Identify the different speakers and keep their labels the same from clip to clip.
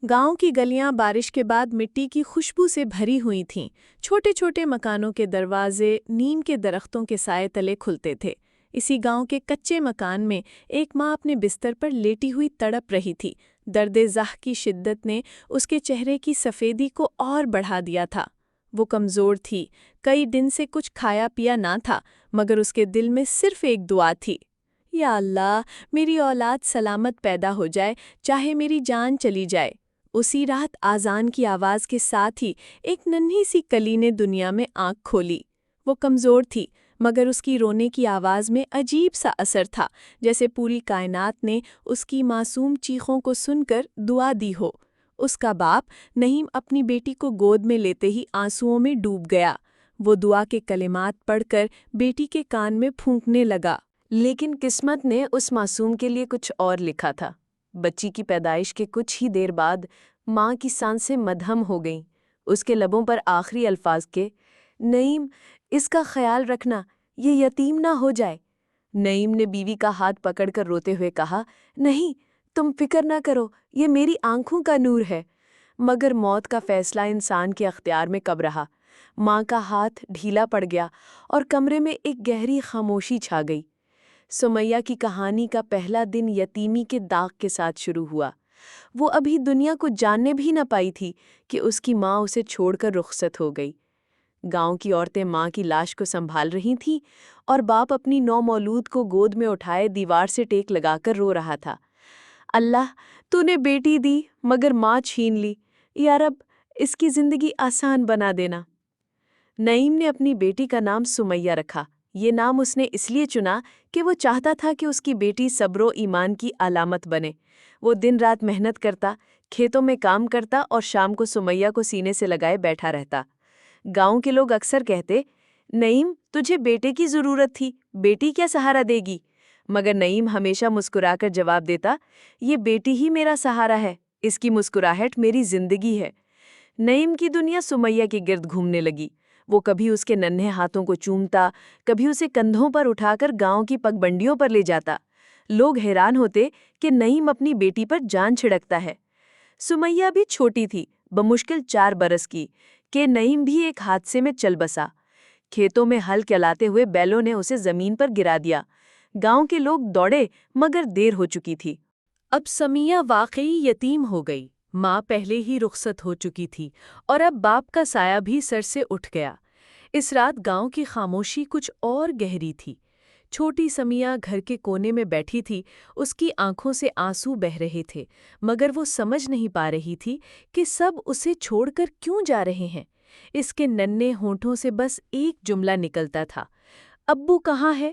Speaker 1: گاؤں کی گلیاں بارش کے بعد مٹی کی خوشبو سے بھری ہوئی تھیں۔ چھوٹے چھوٹے مکانوں کے دروازے نیم کے درختوں کے سائے تلے کھلتے تھے۔ اسی گاؤں کے کچے مکان میں ایک ماں اپنے بستر پر لیٹی ہوئی تڑپ رہی تھی۔ درد زخ کی شدت نے اس کے چہرے کی سفیدی کو اور بڑھا دیا تھا۔ وہ کمزور تھی، کئی دن سے کچھ کھایا پیا نہ تھا، مگر اس کے دل میں صرف ایک دعا تھی: یا اللہ، میری اولاد سلامت پیدا ہو جائے، چاہے میری جان چلی جائے۔ اسی رات آذان کی آواز کے ساتھ ہی ایک ننھی سی کلی نے دنیا میں آنکھ کھولی۔ وہ کمزور تھی، مگر اس کی رونے کی آواز میں عجیب سا اثر تھا، جیسے پوری کائنات نے اس کی معصوم چیخوں کو سن کر دعا دی ہو۔ اس کا باپ نعیم اپنی بیٹی کو گود میں لیتے ہی آنسوؤں میں ڈوب گیا۔ وہ دعا کے کلمات پڑھ کر بیٹی کے کان میں پھونکنے لگا۔
Speaker 2: لیکن قسمت نے اس معصوم کے لیے کچھ اور لکھا تھا۔ بچی کی پیدائش کے کچھ ہی دیر بعد ماں کی سانسیں مدھم ہو گئیں۔ اس کے لبوں پر آخری الفاظ کے نعیم، اس کا خیال رکھنا، یہ یتیم نہ ہو جائے۔ نعیم نے بیوی کا ہاتھ پکڑ کر روتے ہوئے کہا، نہیں، تم فکر نہ کرو، یہ میری آنکھوں کا نور ہے۔ مگر موت کا فیصلہ انسان کے اختیار میں کب رہا؟ ماں کا ہاتھ ڈھیلا پڑ گیا اور کمرے میں ایک گہری خاموشی چھا گئی۔ سمیہ کی کہانی کا پہلا دن یتیمی کے داغ کے ساتھ شروع ہوا۔ وہ ابھی دنیا کو جاننے بھی نہ پائی تھی کہ اس کی ماں اسے چھوڑ کر رخصت ہو گئی۔ گاؤں کی عورتیں ماں کی لاش کو سنبھال رہی تھیں اور باپ اپنی نو مولود کو گود میں اٹھائے دیوار سے ٹیک لگا کر رو رہا تھا۔ اللہ، تو نے بیٹی دی مگر ماں چھین لی، یا رب اس کی زندگی آسان بنا دینا۔ نعیم نے اپنی بیٹی کا نام سمیہ رکھا۔ یہ نام اس نے اس لیے چنا کہ وہ چاہتا تھا کہ اس کی بیٹی صبر و ایمان کی علامت بنے۔ وہ دن رات محنت کرتا، کھیتوں میں کام کرتا اور شام کو سمیہ کو سینے سے لگائے بیٹھا رہتا۔ گاؤں کے لوگ اکثر کہتے، نعیم، تجھے بیٹے کی ضرورت تھی، بیٹی کیا سہارا دے گی؟ مگر نعیم ہمیشہ مسکرا کر جواب دیتا، یہ بیٹی ہی میرا سہارا ہے، اس کی مسکراہٹ میری زندگی ہے۔ نعیم کی دنیا سمیہ کے گرد گھومنے لگی۔ وہ کبھی اس کے ننھے ہاتھوں کو چومتا، کبھی اسے کندھوں پر اٹھا کر گاؤں کی پگ بنڈیوں پر لے جاتا۔ لوگ حیران ہوتے کہ نعیم اپنی بیٹی پر جان چھڑکتا ہے۔ سمیہ بھی چھوٹی تھی، بمشکل 4 برس کی، کہ نعیم بھی ایک حادثے میں چل بسا۔ کھیتوں میں ہل چلاتے ہوئے بیلوں نے اسے زمین پر گرا دیا۔ گاؤں کے لوگ دوڑے مگر دیر ہو چکی تھی۔
Speaker 1: اب سمیہ واقعی یتیم ہو گئی۔ ماں پہلے ہی رخصت ہو چکی تھی اور اب باپ کا سایہ بھی سر سے اٹھ گیا۔ اس رات گاؤں کی خاموشی کچھ اور گہری تھی۔ چھوٹی سمیہ گھر کے کونے میں بیٹھی تھی، اس کی آنکھوں سے آنسو بہہ رہے تھے، مگر وہ سمجھ نہیں پا رہی تھی کہ سب اسے چھوڑ کر کیوں جا رہے ہیں۔ اس کے ننھے ہونٹوں سے بس ایک جملہ نکلتا تھا، ابو کہاں ہے؟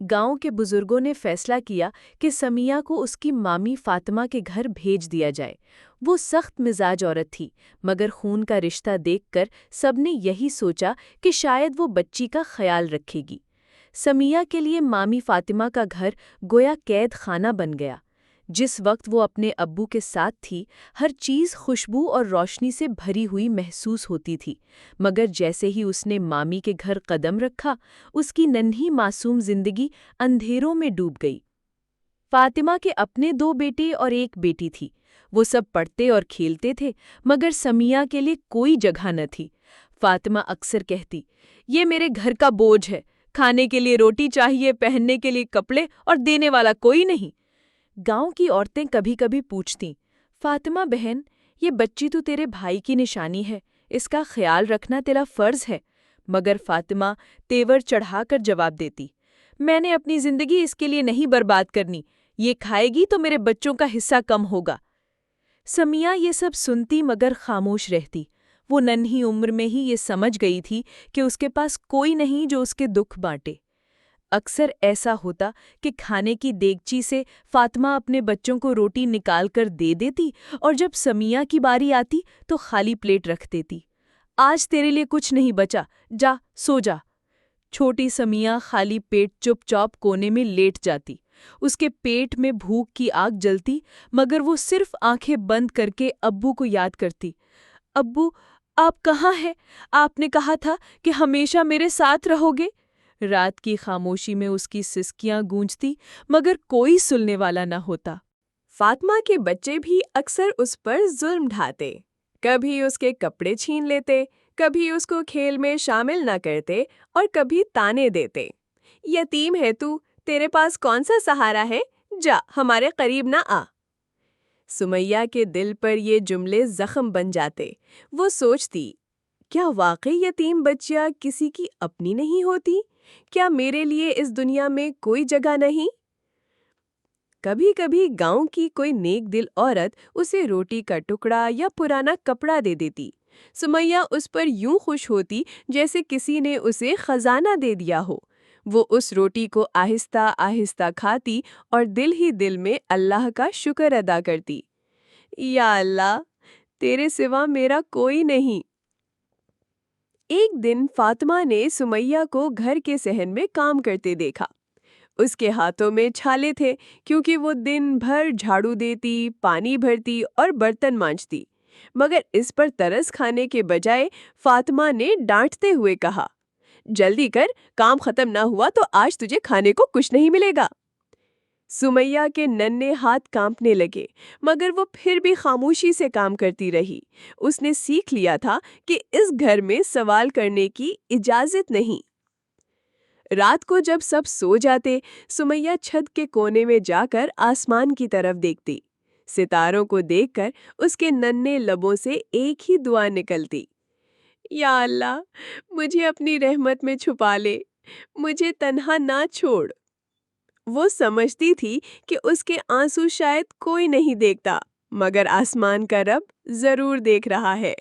Speaker 1: گاؤں کے بزرگوں نے فیصلہ کیا کہ سمیہ کو اس کی مامی فاطمہ کے گھر بھیج دیا جائے۔ وہ سخت مزاج عورت تھی، مگر خون کا رشتہ دیکھ کر سب نے یہی سوچا کہ شاید وہ بچی کا خیال رکھے گی۔ سمیہ کے لیے مامی فاطمہ کا گھر گویا قید خانہ بن گیا۔ جس وقت وہ اپنے ابو کے ساتھ تھی، ہر چیز خوشبو اور روشنی سے بھری ہوئی محسوس ہوتی تھی، مگر جیسے ہی اس نے مامی کے گھر قدم رکھا، اس کی ننھی معصوم زندگی اندھیروں میں ڈوب گئی۔ فاطمہ کے اپنے 2 بیٹے اور ایک بیٹی تھی۔ وہ سب پڑھتے اور کھیلتے تھے، مگر سمیہ کے لیے کوئی جگہ نہ تھی۔ فاطمہ اکثر کہتی، یہ میرے گھر کا بوجھ ہے، کھانے کے لیے روٹی چاہیے، پہننے کے لیے کپڑے، اور دینے والا کوئی نہیں۔ گاؤں کی عورتیں کبھی کبھی پوچھتیں، فاطمہ بہن، یہ بچی تو تیرے بھائی کی نشانی ہے، اس کا خیال رکھنا تیرا فرض ہے۔ مگر فاطمہ تیور چڑھا کر جواب دیتی، میں نے اپنی زندگی اس کے لیے نہیں برباد کرنی، یہ کھائے گی تو میرے بچوں کا حصہ کم ہوگا۔ سمیہ یہ سب سنتی مگر خاموش رہتی۔ وہ ننھی عمر میں ہی یہ سمجھ گئی تھی کہ اس کے پاس کوئی نہیں جو اس کے دکھ بانٹے۔ اکثر ایسا ہوتا کہ کھانے کی دیگچی سے فاطمہ اپنے بچوں کو روٹی نکال کر دے دیتی اور جب سمیہ کی باری آتی تو خالی پلیٹ رکھ دیتی۔ آج تیرے لیے کچھ نہیں بچا، جا سو جا۔ چھوٹی سمیہ خالی پیٹ چپ چاپ کونے میں لیٹ جاتی۔ اس کے پیٹ میں بھوک کی آگ جلتی، مگر وہ صرف آنکھیں بند کر کے ابو کو یاد کرتی۔ ابو، آپ کہاں ہیں؟ آپ نے کہا تھا کہ ہمیشہ میرے ساتھ رہو گے۔ رات کی خاموشی میں اس کی سسکیاں گونجتی، مگر کوئی سننے والا نہ ہوتا۔
Speaker 2: فاطمہ کے بچے بھی اکثر اس پر ظلم ڈھاتے، کبھی اس کے کپڑے چھین لیتے، کبھی اس کو کھیل میں شامل نہ کرتے اور کبھی تانے دیتے۔ یتیم ہے تو، تیرے پاس کون سا سہارا ہے؟ جا ہمارے قریب نہ آ۔ سمیہ کے دل پر یہ جملے زخم بن جاتے۔ وہ سوچتی، کیا واقعی یتیم بچیاں کسی کی اپنی نہیں ہوتی؟ کیا میرے لیے اس دنیا میں کوئی جگہ نہیں؟ کبھی کبھی گاؤں کی کوئی نیک دل عورت اسے روٹی کا ٹکڑا یا پرانا کپڑا دے دیتی۔ سمیہ اس پر یوں خوش ہوتی جیسے کسی نے اسے خزانہ دے دیا ہو۔ وہ اس روٹی کو آہستہ آہستہ کھاتی اور دل ہی دل میں اللہ کا شکر ادا کرتی، یا اللہ، تیرے سوا میرا کوئی نہیں۔ ایک دن فاطمہ نے سمیہ کو گھر کے صحن میں کام کرتے دیکھا۔ اس کے ہاتھوں میں چھالے تھے کیونکہ وہ دن بھر جھاڑو دیتی، پانی بھرتی اور برتن مانجتی، مگر اس پر ترس کھانے کے بجائے فاطمہ نے ڈانٹتے ہوئے کہا، جلدی کر، کام ختم نہ ہوا تو آج تجھے کھانے کو کچھ نہیں ملے گا۔ سمیہ کے ننھے ہاتھ کانپنے لگے، مگر وہ پھر بھی خاموشی سے کام کرتی رہی۔ اس نے سیکھ لیا تھا کہ اس گھر میں سوال کرنے کی اجازت نہیں۔ رات کو جب سب سو جاتے، سمیہ چھت کے کونے میں جا کر آسمان کی طرف دیکھتی۔ ستاروں کو دیکھ کر اس کے ننھے لبوں سے ایک ہی دعا نکلتی، یا اللہ، مجھے اپنی رحمت میں چھپا لے، مجھے تنہا نہ چھوڑ۔ وہ سمجھتی تھی کہ اس کے آنسو شاید کوئی نہیں دیکھتا، مگر آسمان کا رب ضرور دیکھ رہا ہے۔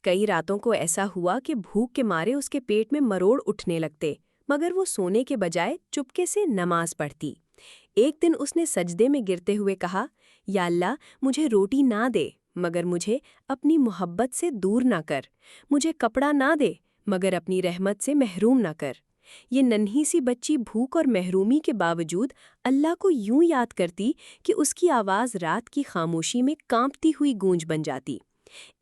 Speaker 2: کئی راتوں کو ایسا ہوا کہ بھوک کے مارے اس کے پیٹ میں مروڑ اٹھنے لگتے، مگر وہ سونے کے بجائے چپکے سے نماز پڑھتی۔ ایک دن اس نے سجدے میں گرتے ہوئے کہا، یا اللہ، مجھے روٹی نہ دے مگر مجھے اپنی محبت سے دور نہ کر، مجھے کپڑا نہ دے مگر اپنی رحمت سے محروم نہ کر۔ یہ ننھی سی بچی بھوک اور محرومی کے باوجود اللہ کو یوں یاد کرتی کہ اس کی آواز رات کی خاموشی میں کانپتی ہوئی گونج بن جاتی۔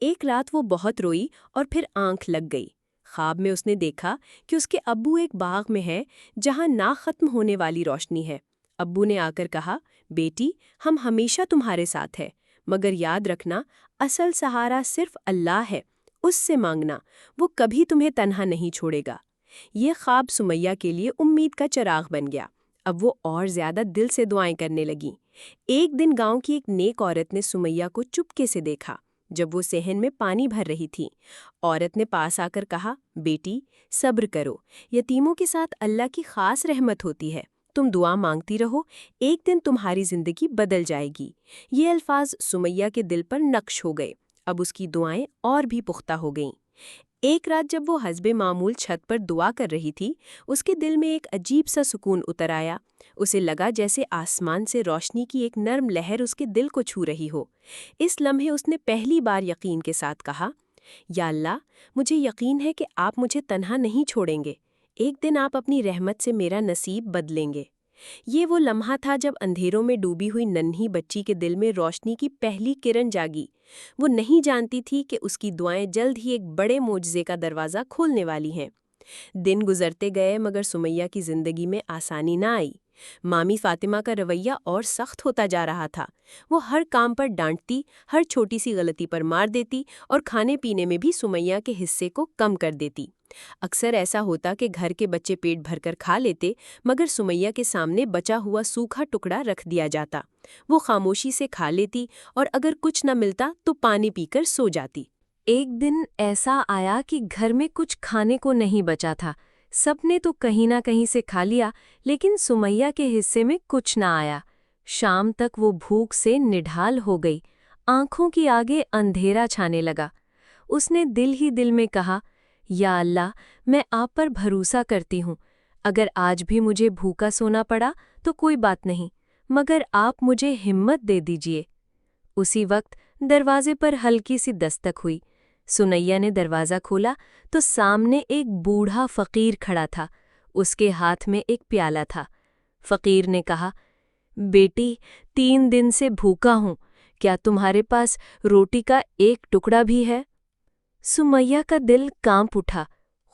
Speaker 2: ایک رات وہ بہت روئی اور پھر آنکھ لگ گئی۔ خواب میں اس نے دیکھا کہ اس کے ابو ایک باغ میں ہیں جہاں نہ ختم ہونے والی روشنی ہے۔ ابو نے آ کر کہا، بیٹی، ہم ہمیشہ تمہارے ساتھ ہیں، مگر یاد رکھنا، اصل سہارا صرف اللہ ہے، اس سے مانگنا، وہ کبھی تمہیں تنہا نہیں چھوڑے گا۔ یہ خواب سمیہ کے لیے امید کا چراغ بن گیا۔ اب وہ اور زیادہ دل سے دعائیں کرنے لگیں۔ ایک دن گاؤں کی ایک نیک عورت نے سمیہ کو چپکے سے دیکھا جب وہ صحن میں پانی بھر رہی تھی۔ عورت نے پاس آ کر کہا، بیٹی، صبر کرو، یتیموں کے ساتھ اللہ کی خاص رحمت ہوتی ہے، تم دعا مانگتی رہو، ایک دن تمہاری زندگی بدل جائے گی۔ یہ الفاظ سمیہ کے دل پر نقش ہو گئے۔ اب اس کی دعائیں اور بھی پختہ ہو گئیں۔ ایک رات جب وہ حسب معمول چھت پر دعا کر رہی تھی، اس کے دل میں ایک عجیب سا سکون اتر آیا۔ اسے لگا جیسے آسمان سے روشنی کی ایک نرم لہر اس کے دل کو چھو رہی ہو۔ اس لمحے اس نے پہلی بار یقین کے ساتھ کہا، یا اللہ، مجھے یقین ہے کہ آپ مجھے تنہا نہیں چھوڑیں گے، ایک دن آپ اپنی رحمت سے میرا نصیب بدلیں گے۔ یہ وہ لمحہ تھا جب اندھیروں میں ڈوبی ہوئی ننھی بچی کے دل میں روشنی کی پہلی کرن جاگی۔ وہ نہیں جانتی تھی کہ اس کی دعائیں جلد ہی ایک بڑے معجزے کا دروازہ کھولنے والی ہیں۔ دن گزرتے گئے مگر سمیہ کی زندگی میں آسانی نہ آئی۔ مامی فاطمہ کا رویہ اور سخت ہوتا جا رہا تھا۔ وہ ہر کام پر ڈانٹتی، ہر چھوٹی سی غلطی پر مار دیتی اور کھانے پینے میں بھی سمیہ کے حصے کو کم کر دیتی۔ اکثر ایسا ہوتا کہ گھر کے بچے پیٹ بھر کر کھا لیتے، مگر سمیہ کے سامنے بچا ہوا سوکھا ٹکڑا رکھ دیا جاتا۔ وہ خاموشی سے کھا لیتی اور اگر کچھ نہ ملتا تو پانی پی کر سو جاتی۔ ایک دن ایسا آیا کہ گھر میں کچھ کھانے کو نہیں بچا تھا۔ سب نے تو کہیں نہ کہیں سے کھا لیا، لیکن سمیہ کے حصے میں کچھ نہ آیا۔ شام تک وہ بھوک سے نڈھال ہو گئی، آنکھوں کی آگے اندھیرا چھانے لگا۔ اس نے دل ہی دل میں کہا، یا اللہ، میں آپ پر بھروسہ کرتی ہوں، اگر آج بھی مجھے بھوکا سونا پڑا تو کوئی بات نہیں، مگر آپ مجھے ہمت دے دیجئے۔ اسی وقت دروازے پر ہلکی سی دستک ہوئی۔ سمیہ نے دروازہ کھولا تو سامنے ایک بوڑھا فقیر کھڑا تھا۔ اس کے ہاتھ میں ایک پیالہ تھا۔ فقیر نے کہا، بیٹی، 3 دن سے بھوکا ہوں، کیا تمہارے پاس روٹی کا ایک ٹکڑا بھی ہے؟ سمیہ کا دل کانپ اٹھا۔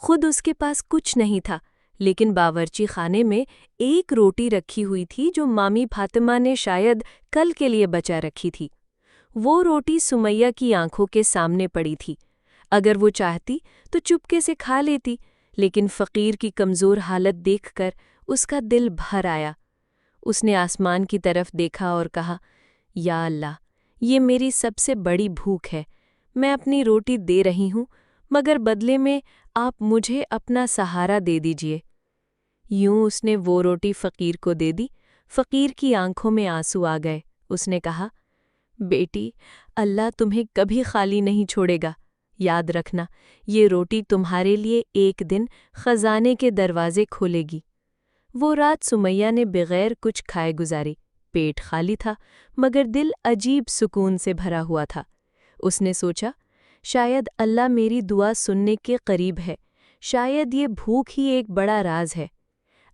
Speaker 2: خود اس کے پاس کچھ نہیں تھا، لیکن باورچی خانے میں ایک روٹی رکھی ہوئی تھی جو مامی فاطمہ نے شاید کل کے لیے بچا رکھی تھی۔ وہ روٹی سمیہ کی آنکھوں کے سامنے پڑی تھی۔ اگر وہ چاہتی تو چپکے سے کھا لیتی، لیکن فقیر کی کمزور حالت دیکھ کر اس کا دل بھر آیا۔ اس نے آسمان کی طرف دیکھا اور کہا، یا اللہ، یہ میری سب سے بڑی بھوک ہے۔ میں اپنی روٹی دے رہی ہوں، مگر بدلے میں آپ مجھے اپنا سہارا دے دیجئے۔ یوں اس نے وہ روٹی فقیر کو دے دی۔ فقیر کی آنکھوں میں آنسو آ گئے۔ اس نے کہا، بیٹی، اللہ تمہیں کبھی خالی نہیں چھوڑے گا۔ یاد رکھنا، یہ روٹی تمہارے لیے ایک دن خزانے کے دروازے کھولے گی۔ وہ رات سمیہ نے بغیر کچھ کھائے گزاری۔ پیٹ خالی تھا، مگر دل عجیب سکون سے بھرا ہوا تھا۔ اس نے سوچا، شاید اللہ میری دعا سننے کے قریب ہے، شاید یہ بھوک ہی ایک بڑا راز ہے۔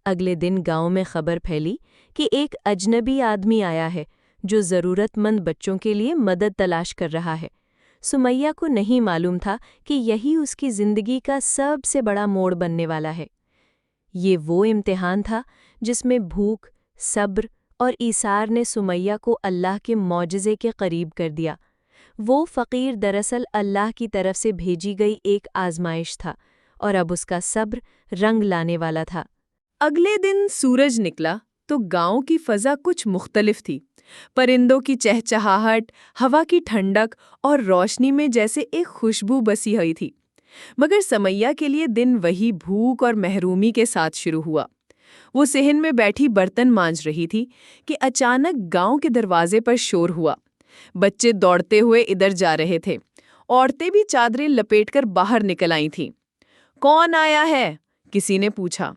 Speaker 2: اگلے دن گاؤں میں خبر پھیلی کہ ایک اجنبی آدمی آیا ہے جو ضرورت مند بچوں کے لیے مدد تلاش کر رہا ہے۔ سمیہ کو نہیں معلوم تھا کہ یہی اس کی زندگی کا سب سے بڑا موڑ بننے والا ہے۔ یہ وہ امتحان تھا جس میں بھوک، صبر اور ایثار نے سمیہ کو اللہ کے معجزے کے قریب کر دیا۔ وہ فقیر دراصل اللہ کی طرف سے بھیجی گئی ایک آزمائش تھا، اور اب اس کا صبر رنگ لانے والا تھا۔
Speaker 1: اگلے دن سورج نکلا تو گاؤں کی فضا کچھ مختلف تھی۔ پرندوں کی چہچہاہٹ، ہوا کی ٹھنڈک اور روشنی میں جیسے ایک خوشبو بسی ہوئی تھی۔ مگر سمیہ کے لیے دن وہی بھوک اور محرومی کے ساتھ شروع ہوا۔ وہ صحن میں بیٹھی برتن مانج رہی تھی کہ اچانک گاؤں کے دروازے پر شور ہوا۔ بچے دوڑتے ہوئے ادھر جا رہے تھے۔ عورتیں بھی چادریں لپیٹ کر باہر نکل آئی تھیں۔ کون آیا ہے؟ کسی نے پوچھا۔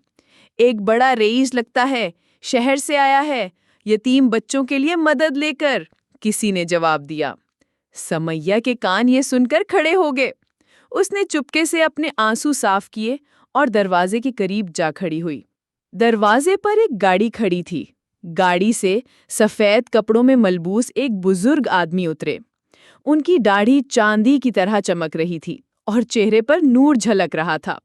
Speaker 1: ایک بڑا رئیس لگتا ہے، شہر سے آیا ہے، یتیم بچوں کے لیے مدد لے کر، کسی نے جواب دیا۔ سمیہ کے کان یہ سن کر کھڑے ہو گئے۔ اس نے چپکے سے اپنے آنسو صاف کیے اور دروازے کے قریب جا کھڑی ہوئی۔ دروازے پر ایک گاڑی کھڑی تھی۔ گاڑی سے سفید کپڑوں میں ملبوس ایک بزرگ آدمی اترے۔ ان کی داڑھی چاندی کی طرح چمک رہی تھی اور چہرے پر نور جھلک رہا تھا۔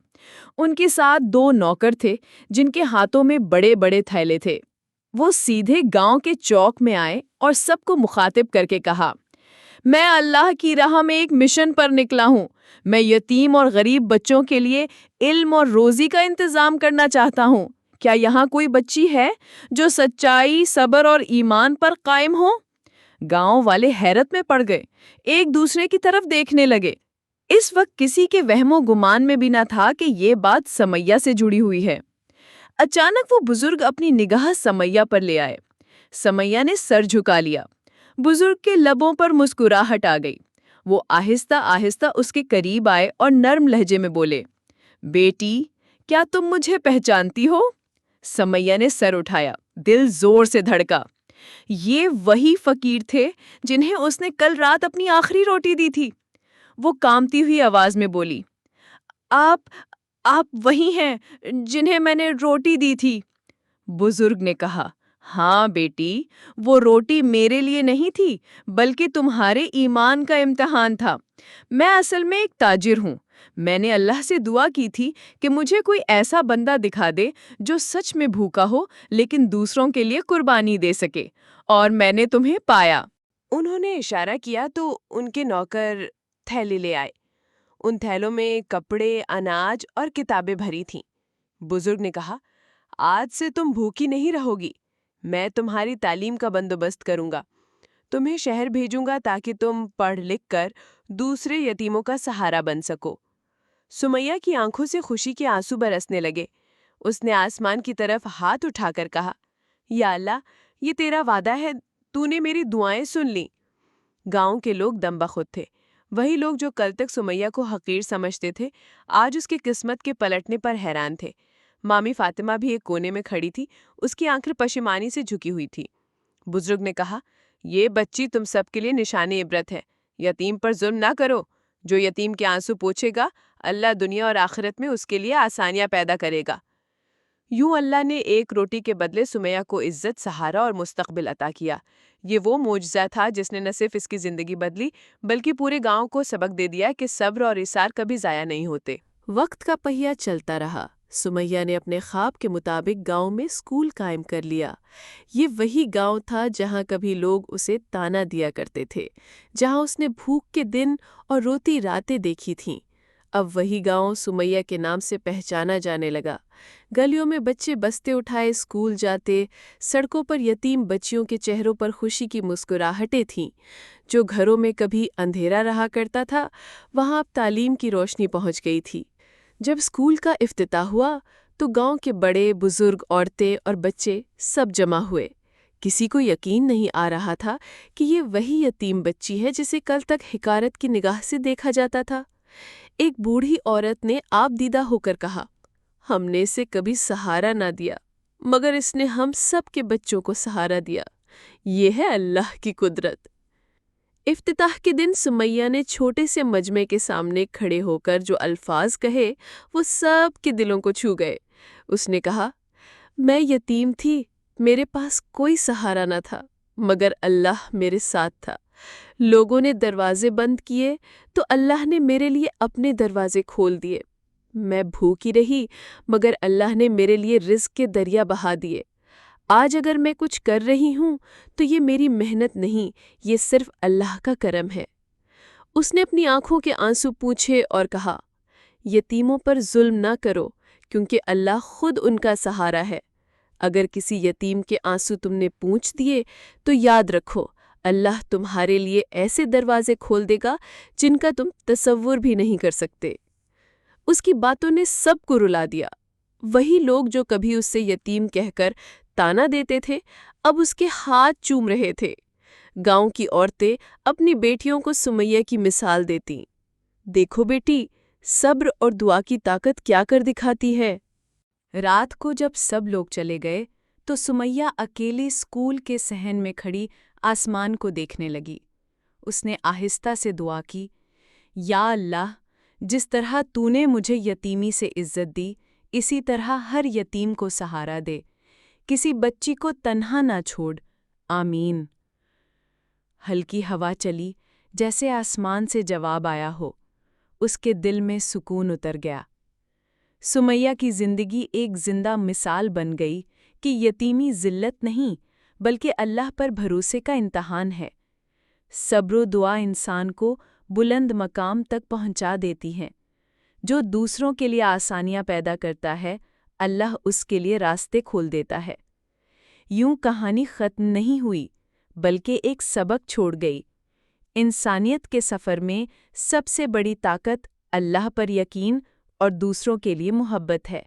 Speaker 1: ان کے ساتھ 2 نوکر تھے جن کے ہاتھوں میں بڑے بڑے تھیلے تھے۔ وہ سیدھے گاؤں کے چوک میں آئے اور سب کو مخاطب کر کے کہا، میں اللہ کی راہ میں ایک مشن پر نکلا ہوں۔ میں یتیم اور غریب بچوں کے لیے علم اور روزی کا انتظام کرنا چاہتا ہوں۔ کیا یہاں کوئی بچی ہے جو سچائی، صبر اور ایمان پر قائم ہو؟ گاؤں والے حیرت میں پڑ گئے، ایک دوسرے کی طرف دیکھنے لگے۔ اس وقت کسی کے وہم و گمان میں بھی نہ تھا کہ یہ بات سمیہ سے جڑی ہوئی ہے۔ اچانک وہ بزرگ اپنی نگاہ سمیہ پر لے آئے۔ سمیہ نے سر جھکا لیا۔ بزرگ کے لبوں پر مسکراہٹ آ گئی۔ وہ آہستہ آہستہ اس کے قریب آئے اور نرم لہجے میں بولے، بیٹی، کیا تم مجھے پہچانتی ہو؟ سمیہ نے سر اٹھایا، دل زور سے دھڑکا۔ یہ وہی فقیر تھے جنہیں اس نے کل رات اپنی آخری روٹی دی تھی۔ وہ کانپتی ہوئی آواز میں بولی، آپ وہی ہیں جنہیں میں نے روٹی دی تھی۔ بزرگ نے کہا، ہاں بیٹی، وہ روٹی میرے لیے نہیں تھی بلکہ تمہارے ایمان کا امتحان تھا۔ میں اصل میں ایک تاجر ہوں۔ میں نے اللہ سے دعا کی تھی کہ مجھے کوئی ایسا بندہ دکھا دے جو سچ میں بھوکا ہو لیکن دوسروں کے لیے قربانی دے سکے، اور میں نے تمہیں پایا۔
Speaker 2: انہوں نے اشارہ کیا تو ان کے نوکر تھیلے لے آئے۔ ان تھیلوں میں کپڑے، اناج اور کتابیں بھری تھیں۔ بزرگ نے کہا، آج سے تم بھوکی نہیں رہو گی۔ میں تمہاری تعلیم کا بندوبست کروں گا۔ تمہیں شہر بھیجوں گا تاکہ تم پڑھ لکھ کر دوسرے یتیموں کا سہارا بن سکو۔ سمیہ کی آنکھوں سے خوشی کے آنسو برسنے لگے۔ اس نے آسمان کی طرف ہاتھ اٹھا کر کہا، یا اللہ، یہ تیرا وعدہ ہے، تو نے میری دعائیں سن لیں۔ گاؤں کے لوگ دم بخود تھے۔ وہی لوگ جو کل تک سمیہ کو حقیر سمجھتے تھے، آج اس کے قسمت کے پلٹنے پر حیران تھے۔ مامی فاطمہ بھی ایک کونے میں کھڑی تھی، اس کی آنکھیں پشیمانی سے جھکی ہوئی تھی۔ بزرگ نے کہا، یہ بچی تم سب کے لیے نشان عبرت ہے۔ یتیم پر ظلم نہ کرو۔ جو یتیم کے آنسو پوچھے گا، اللہ دنیا اور آخرت میں اس کے لیے آسانیاں پیدا کرے گا۔ یوں اللہ نے ایک روٹی کے بدلے سمیہ کو عزت، سہارا اور مستقبل عطا کیا۔ یہ وہ معجزہ تھا جس نے نہ صرف اس کی زندگی بدلی بلکہ پورے گاؤں کو سبق دے دیا کہ صبر اور ایثار کبھی ضائع نہیں ہوتے۔ وقت کا پہیہ چلتا رہا۔ سمیہ نے اپنے خواب کے مطابق گاؤں میں اسکول قائم کر لیا۔ یہ وہی گاؤں تھا جہاں کبھی لوگ اسے تانا دیا کرتے تھے، جہاں اس نے بھوک کے دن اور روتی راتیں دیکھی تھیں۔ اب وہی گاؤں سمیہ کے نام سے پہچانا جانے لگا۔ گلیوں میں بچے بستے اٹھائے اسکول جاتے، سڑکوں پر یتیم بچیوں کے چہروں پر خوشی کی مسکراہٹیں تھیں۔ جو گھروں میں کبھی اندھیرا رہا کرتا تھا، وہاں اب تعلیم کی روشنی پہنچ گئی تھی۔ جب اسکول کا افتتاح ہوا تو گاؤں کے بڑے بزرگ، عورتیں اور بچے سب جمع ہوئے۔ کسی کو یقین نہیں آ رہا تھا کہ یہ وہی یتیم بچی ہے جسے کل تک حقارت کی نگاہ سے دیکھا جاتا تھا۔ ایک بوڑھی عورت نے آپ دیدہ ہو کر کہا، ہم نے اسے کبھی سہارا نہ دیا، مگر اس نے ہم سب کے بچوں کو سہارا دیا۔ یہ ہے اللہ کی قدرت۔ افتتاح کے دن سمیہ نے چھوٹے سے مجمع کے سامنے کھڑے ہو کر جو الفاظ کہے وہ سب کے دلوں کو چھو گئے۔ اس نے کہا، میں یتیم تھی، میرے پاس کوئی سہارا نہ تھا، مگر اللہ میرے ساتھ تھا۔ لوگوں نے دروازے بند کیے تو اللہ نے میرے لیے اپنے دروازے کھول دیے۔ میں بھوکی رہی، مگر اللہ نے میرے لیے رزق کے دریا بہا دیے۔ آج اگر میں کچھ کر رہی ہوں تو یہ میری محنت نہیں، یہ صرف اللہ کا کرم ہے۔ اس نے اپنی آنکھوں کے آنسو پوچھے اور کہا، یتیموں پر ظلم نہ کرو، کیونکہ اللہ خود ان کا سہارا ہے۔ اگر کسی یتیم کے آنسو تم نے پوچھ دیے تو یاد رکھو، اللہ تمہارے لیے ایسے دروازے کھول دے گا جن کا تم تصور بھی نہیں کر سکتے۔ اس کی باتوں نے سب کو رلا دیا۔ وہی لوگ جو کبھی اس سے یتیم کہہ کر تانا دیتے تھے، اب اس کے ہاتھ چوم رہے تھے۔ گاؤں کی عورتیں اپنی بیٹیوں کو سمیہ کی مثال دیتیں، دیکھو بیٹی، صبر اور دعا کی طاقت کیا کر دکھاتی ہے۔
Speaker 1: رات کو جب سب لوگ چلے گئے تو سمیہ اکیلے اسکول کے صحن میں کھڑی آسمان کو دیکھنے لگی۔ اس نے آہستہ سے دعا کی، یا اللہ، جس طرح تو نے مجھے یتیمی سے عزت دی، اسی طرح ہر یتیم کو سہارا دے، کسی بچی کو تنہا نہ چھوڑ، آمین۔ ہلکی ہوا چلی، جیسے آسمان سے جواب آیا ہو۔ اس کے دل میں سکون اتر گیا۔ سمیہ کی زندگی ایک زندہ مثال بن گئی کہ یتیمی ذلت نہیں، بلکہ اللہ پر بھروسے کا امتحان ہے۔ صبر و دعا انسان کو بلند مقام تک پہنچا دیتی ہیں۔ جو دوسروں کے لیے آسانیاں پیدا کرتا ہے، اللہ اس کے لیے راستے کھول دیتا ہے۔ یوں کہانی ختم نہیں ہوئی، بلکہ ایک سبق چھوڑ گئی۔ انسانیت کے سفر میں سب سے بڑی طاقت اللہ پر یقین اور دوسروں کے لیے محبت ہے۔